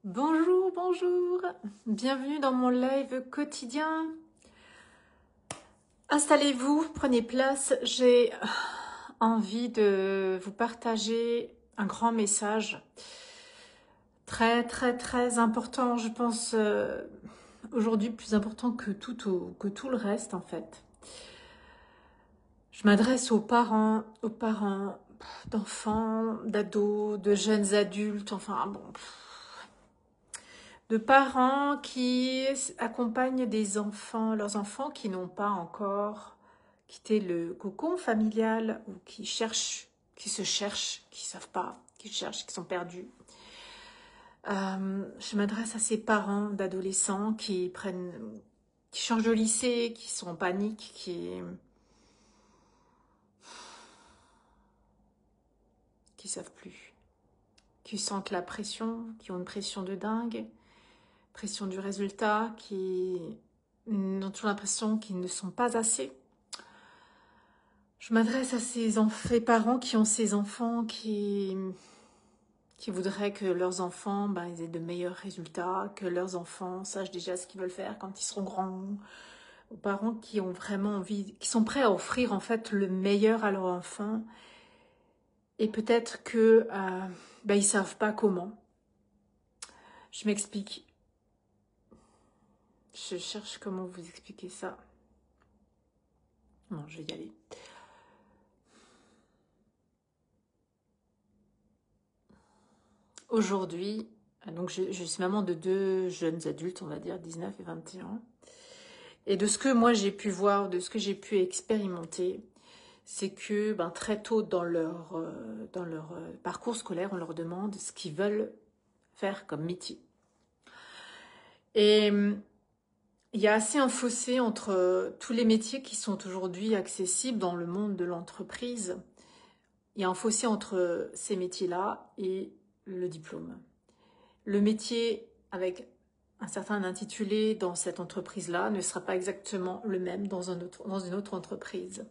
Bonjour, bonjour. Bienvenue dans mon live quotidien. Installez-vous, prenez place. J'ai envie de vous partager un grand message très, très, très important. Je pense aujourd'hui plus important que tout le reste en fait. Je m'adresse aux parents d'enfants, d'ados, de jeunes adultes, enfin bon... de parents qui accompagnent des enfants, leurs enfants qui n'ont pas encore quitté le cocon familial ou qui cherchent, qui se cherchent, qui ne savent pas, qui cherchent, qui sont perdus. Je m'adresse à ces parents d'adolescents qui changent de lycée, qui sont en panique, qui savent plus, qui sentent la pression, qui ont une pression de dingue. Pression du résultat, qui ont toujours l'impression qu'ils ne sont pas assez. Je m'adresse à ces parents qui ont ces enfants qui voudraient que leurs enfants ils aient de meilleurs résultats, que leurs enfants sachent déjà ce qu'ils veulent faire quand ils seront grands. Aux parents qui ont vraiment envie, qui sont prêts à offrir en fait le meilleur à leur enfant. Et peut-être que ils savent pas comment. Je m'explique. Je cherche comment vous expliquer ça. Non, je vais y aller. Aujourd'hui, donc je suis maman de 2 jeunes adultes, on va dire 19 et 21 ans. Et de ce que moi j'ai pu voir, de ce que j'ai pu expérimenter, c'est que très tôt dans leur parcours scolaire, on leur demande ce qu'ils veulent faire comme métier. Et il y a assez un fossé entre tous les métiers qui sont aujourd'hui accessibles dans le monde de l'entreprise. Il y a un fossé entre ces métiers-là et le diplôme. Le métier avec un certain intitulé dans cette entreprise-là ne sera pas exactement le même dans une autre entreprise.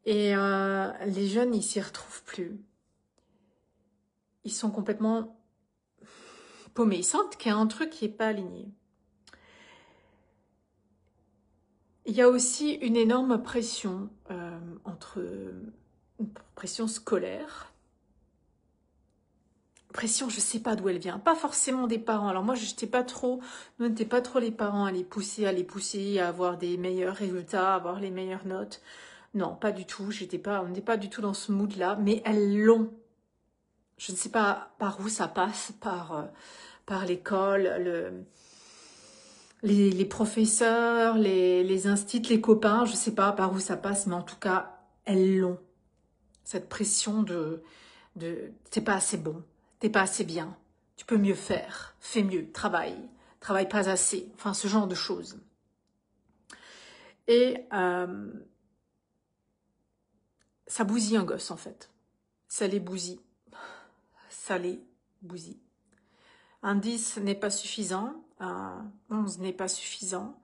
Et les jeunes, ils s'y retrouvent plus. Ils sont complètement paumés. Ils sentent qu'il y a un truc qui n'est pas aligné. Il y a aussi une énorme pression une pression scolaire. Pression, je sais pas d'où elle vient, pas forcément des parents. Alors moi, nous n'étions pas trop les parents à les pousser, à avoir des meilleurs résultats, à avoir les meilleures notes. Non, pas du tout. On n'était pas du tout dans ce mood-là, mais elles l'ont. Je ne sais pas par où ça passe, par l'école, les professeurs, les instituts, les copains. Je ne sais pas par où ça passe, mais en tout cas, elles l'ont. Cette pression de c'est pas assez bon. T'es pas assez bien, tu peux mieux faire, fais mieux, travaille pas assez, enfin ce genre de choses. Et ça bousille un gosse en fait, ça les bousille. Un 10 n'est pas suffisant, un 11 n'est pas suffisant,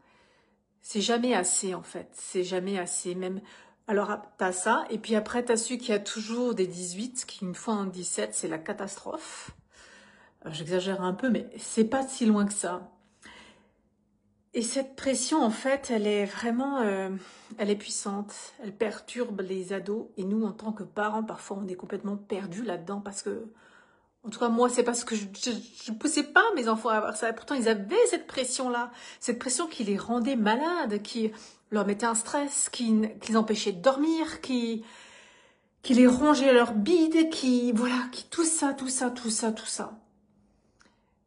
c'est jamais assez en fait, c'est jamais assez même. Alors t'as ça, et puis après t'as celui qui a toujours des 18, qui une fois un 17 c'est la catastrophe. J'exagère un peu, mais c'est pas si loin que ça. Et cette pression, en fait, elle est vraiment, elle est puissante. Elle perturbe les ados. Et nous, en tant que parents, parfois, on est complètement perdus là-dedans parce que, en tout cas, moi, c'est parce que je poussais pas mes enfants à avoir ça. Pourtant, ils avaient cette pression-là, cette pression qui les rendait malades, qui leur mettait un stress, qui les empêchait de dormir, qui les rongeait leur bide, qui tout ça.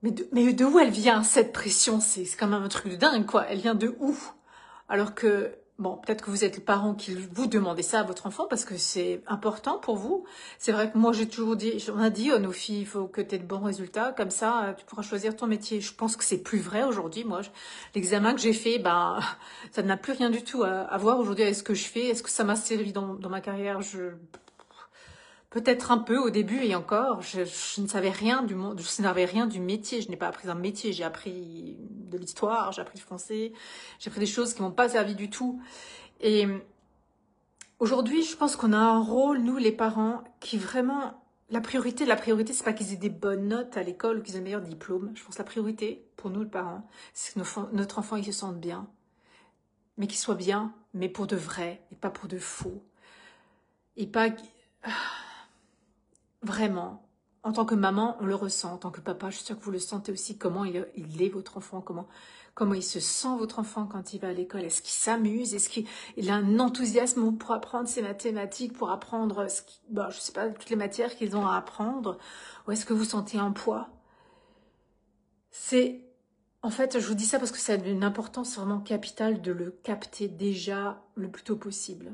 Mais de où elle vient, cette pression? C'est quand même un truc de dingue, quoi. Elle vient de où? Alors que, bon, peut-être que vous êtes le parent qui vous demandez ça à votre enfant parce que c'est important pour vous. C'est vrai que moi, j'ai toujours dit, on a dit, nos filles, il faut que tu aies de bons résultats. Comme ça, tu pourras choisir ton métier. Je pense que c'est plus vrai aujourd'hui. Moi, l'examen que j'ai fait, ça n'a plus rien du tout à voir aujourd'hui avec ce que je fais. Est-ce que ça m'a servi dans ma carrière? Peut-être un peu au début et encore, je ne savais rien du monde, je ne savais rien du métier, je n'ai pas appris un métier, j'ai appris de l'histoire, j'ai appris du français, j'ai appris des choses qui m'ont pas servi du tout. Et aujourd'hui, je pense qu'on a un rôle, nous les parents, qui vraiment la priorité, c'est pas qu'ils aient des bonnes notes à l'école ou qu'ils aient le meilleur diplôme. Je pense que la priorité, pour nous, les parents, c'est que notre enfant, il se sente bien. Mais qu'il soit bien, mais pour de vrai, et pas pour de faux. Et pas... Vraiment. En tant que maman, on le ressent. En tant que papa, je suis sûre que vous le sentez aussi. Comment il est votre enfant, comment il se sent votre enfant quand il va à l'école. Est-ce qu'il s'amuse? Est-ce qu'il a un enthousiasme pour apprendre ses mathématiques, pour apprendre, je sais pas, toutes les matières qu'ils ont à apprendre? Ou est-ce que vous sentez un poids? En fait, je vous dis ça parce que ça a une importance vraiment capitale de le capter déjà le plus tôt possible.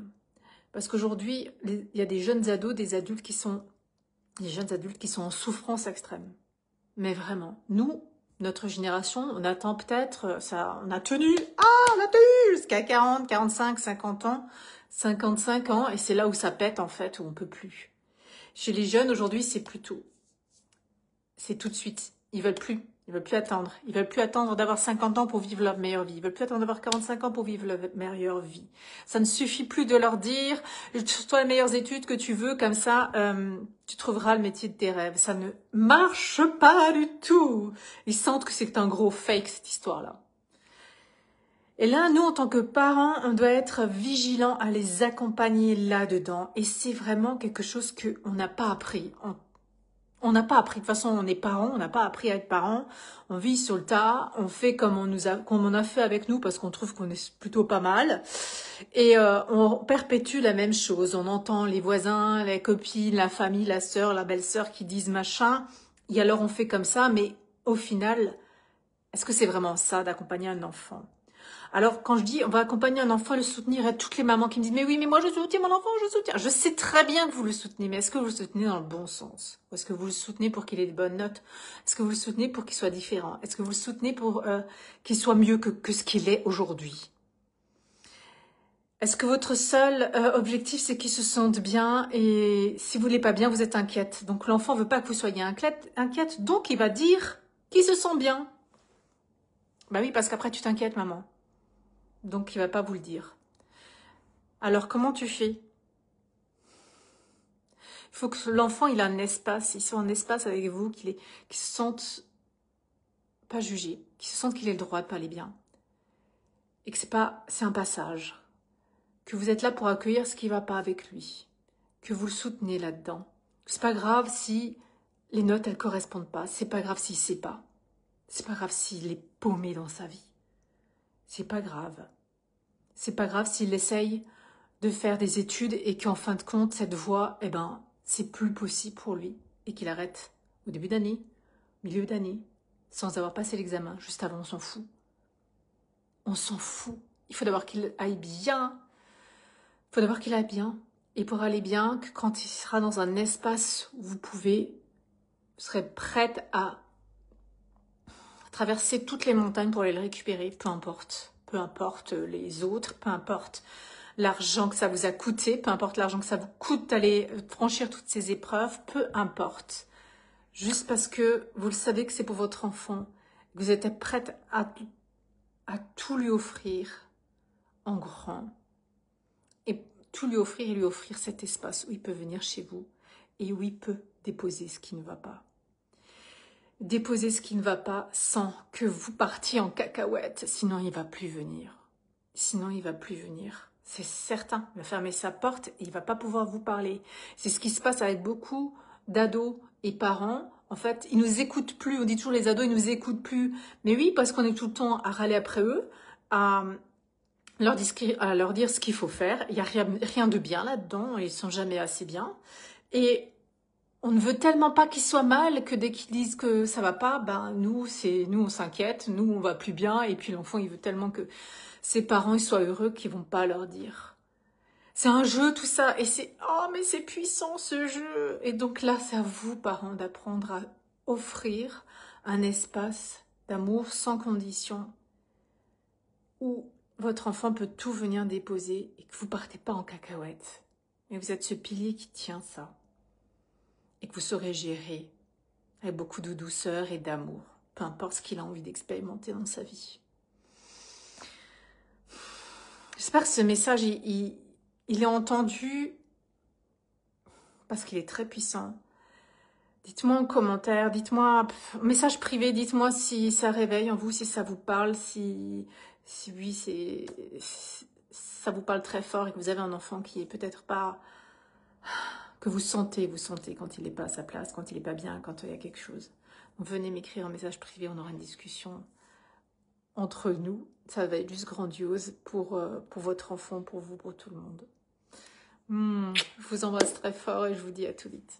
Parce qu'aujourd'hui, il y a des jeunes ados, des jeunes adultes qui sont en souffrance extrême. Mais vraiment, nous, notre génération, on attend peut-être, on a tenu jusqu'à 40, 45, 50 ans, 55 ans, et c'est là où ça pète en fait, où on peut plus. Chez les jeunes, aujourd'hui, c'est tout de suite. Ils veulent plus attendre. Ils veulent plus attendre d'avoir 50 ans pour vivre leur meilleure vie. Ils veulent plus attendre d'avoir 45 ans pour vivre leur meilleure vie. Ça ne suffit plus de leur dire, toi les meilleures études que tu veux, comme ça, tu trouveras le métier de tes rêves. Ça ne marche pas du tout. Ils sentent que c'est un gros fake, cette histoire-là. Et là, nous, en tant que parents, on doit être vigilants à les accompagner là-dedans. Et c'est vraiment quelque chose qu'on n'a pas appris. On n'a pas appris, de toute façon on est parents, on n'a pas appris à être parents, on vit sur le tas, on fait comme on a fait avec nous parce qu'on trouve qu'on est plutôt pas mal et on perpétue la même chose, on entend les voisins, les copines, la famille, la sœur, la belle-sœur qui disent machin et alors on fait comme ça mais au final, est-ce que c'est vraiment ça d'accompagner un enfant ? Alors, quand je dis on va accompagner un enfant, le soutenir, il y a toutes les mamans qui me disent « Mais oui, mais moi je soutiens mon enfant, je soutiens ». Je sais très bien que vous le soutenez, mais est-ce que vous le soutenez dans le bon sens? Ou est-ce que vous le soutenez pour qu'il ait de bonnes notes? Est-ce que vous le soutenez pour qu'il soit différent? Est-ce que vous le soutenez pour qu'il soit mieux que ce qu'il est aujourd'hui? Est-ce que votre seul objectif, c'est qu'il se sente bien et si vous n'êtes pas bien, vous êtes inquiète? Donc l'enfant ne veut pas que vous soyez inquiète, donc il va dire qu'il se sent bien. Bah oui, parce qu'après tu t'inquiètes, maman. Donc il va pas vous le dire. Alors comment tu fais? Il faut que l'enfant il a un espace, il soit en espace avec vous, qu'il se sente pas jugé, qu'il se sente qu'il ait le droit de parler bien. Et que c'est un passage. Que vous êtes là pour accueillir ce qui va pas avec lui. Que vous le soutenez là-dedans. C'est pas grave si les notes elles correspondent pas, c'est pas grave s'il sait pas. C'est pas grave s'il est paumé dans sa vie. C'est pas grave. C'est pas grave s'il essaye de faire des études et qu'en fin de compte, cette voie, c'est plus possible pour lui et qu'il arrête au début d'année, milieu d'année, sans avoir passé l'examen. Juste avant, on s'en fout. On s'en fout. Il faut d'abord qu'il aille bien. Il faut d'abord qu'il aille bien. Et pour aller bien, que quand il sera dans un espace où vous serez prête à traverser toutes les montagnes pour aller le récupérer, peu importe. Peu importe les autres, peu importe l'argent que ça vous a coûté, peu importe l'argent que ça vous coûte d'aller franchir toutes ces épreuves, peu importe. Juste parce que vous le savez que c'est pour votre enfant, que vous êtes prête à tout lui offrir en grand. Et tout lui offrir et lui offrir cet espace où il peut venir chez vous et où il peut déposer ce qui ne va pas. Déposer ce qui ne va pas sans que vous partiez en cacahuète, sinon il ne va plus venir. Sinon il ne va plus venir. C'est certain, il va fermer sa porte et il ne va pas pouvoir vous parler. C'est ce qui se passe avec beaucoup d'ados et parents. En fait, ils nous écoutent plus. On dit toujours les ados, ils nous écoutent plus. Mais oui, parce qu'on est tout le temps à râler après eux, à leur dire ce qu'il faut faire. Il n'y a rien de bien là-dedans. Ils sont jamais assez bien. Et on ne veut tellement pas qu'ils soient mal que dès qu'ils disent que ça va pas, nous on s'inquiète, nous on va plus bien. Et puis l'enfant, il veut tellement que ses parents ils soient heureux qu'ils vont pas leur dire. C'est un jeu tout ça et mais c'est puissant ce jeu. Et donc là, c'est à vous parents d'apprendre à offrir un espace d'amour sans condition où votre enfant peut tout venir déposer et que vous partez pas en cacahuète. Mais vous êtes ce pilier qui tient ça et que vous saurez gérer avec beaucoup de douceur et d'amour, peu importe ce qu'il a envie d'expérimenter dans sa vie. J'espère que ce message, il est entendu parce qu'il est très puissant. Dites-moi en commentaire, dites-moi, message privé, dites-moi si ça réveille en vous, si ça vous parle, si oui, ça vous parle très fort et que vous avez un enfant qui est peut-être pas, que vous sentez quand il n'est pas à sa place, quand il n'est pas bien, quand il y a quelque chose. Donc venez m'écrire un message privé, on aura une discussion entre nous. Ça va être juste grandiose pour votre enfant, pour vous, pour tout le monde. Je vous embrasse très fort et je vous dis à tout vite.